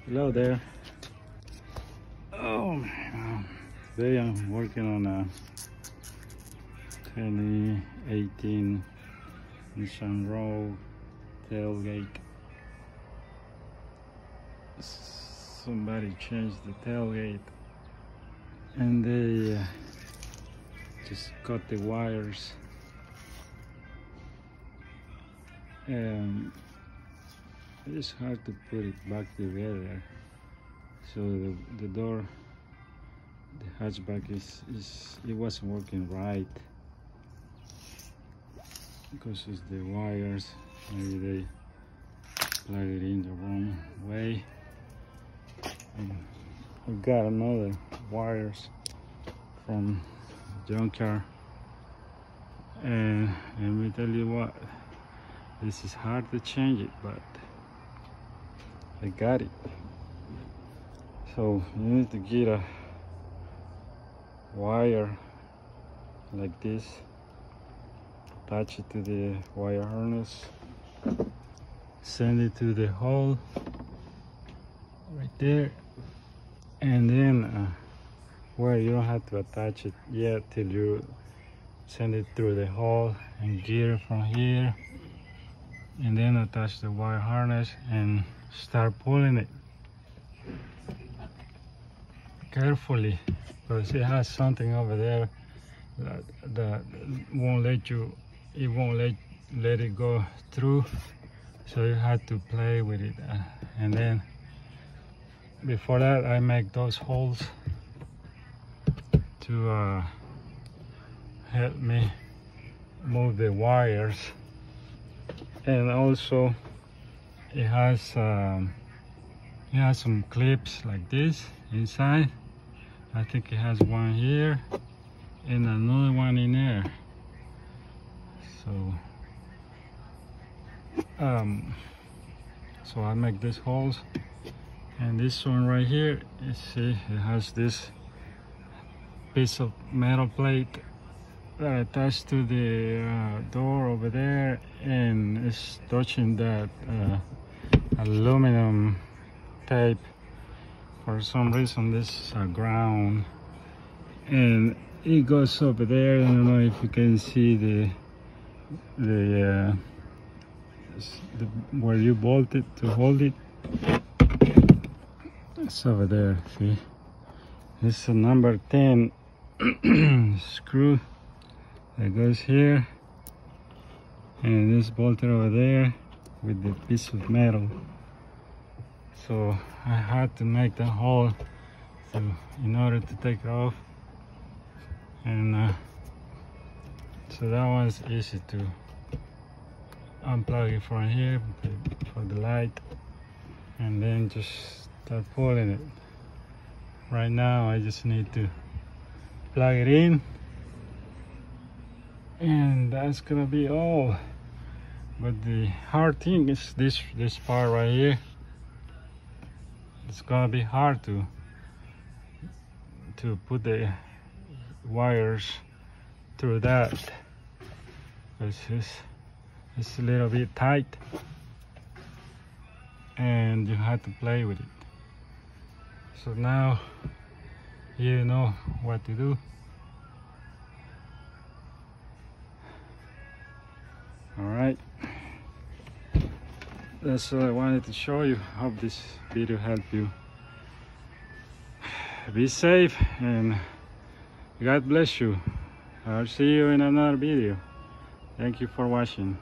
Hello there. Today I'm working on a 2018 Nissan Rogue tailgate. Somebody changed the tailgate and they just cut the wires, and it's hard to put it back together. So the door, the hatchback it wasn't working right because it's the wires. Maybe they plug it in the wrong way. We got another wires from junkyard, and let me tell you what, this is hard to change it, but I got it. So you need to get a wire like this, attach it to the wire harness, send it to the hole right there, and then well, you don't have to attach it yet till you send it through the hole and gear from here, and then attach the wire harness and start pulling it carefully, because it has something over there that won't let you, it won't let it go through, so you have to play with it. And then before that I make those holes to help me move the wires. And also it has some clips like this inside. I think it has one here and another one in there. So I make these holes, and this one right here, you see it has this piece of metal plate that attached to the door over there, and it's touching that aluminum tape. For some reason this is a ground, and it goes over there. I don't know if you can see the where you bolt it to hold it. It's over there, see? It's a number 10 screw that goes here, and it's bolted over there with the piece of metal. So I had to make the hole in order to take it off, and so that one's easy to unplug it from here for the light, and then just start pulling it. Right now I just need to plug it in, and that's gonna be all. But the hard thing is this part right here. It's gonna be hard to put the wires through that, because it's a little bit tight and you have to play with it. So now you know what to do. All right, that's all I wanted to show you. Hope this video helped you. Be safe and God bless you. I'll see you in another video. Thank you for watching.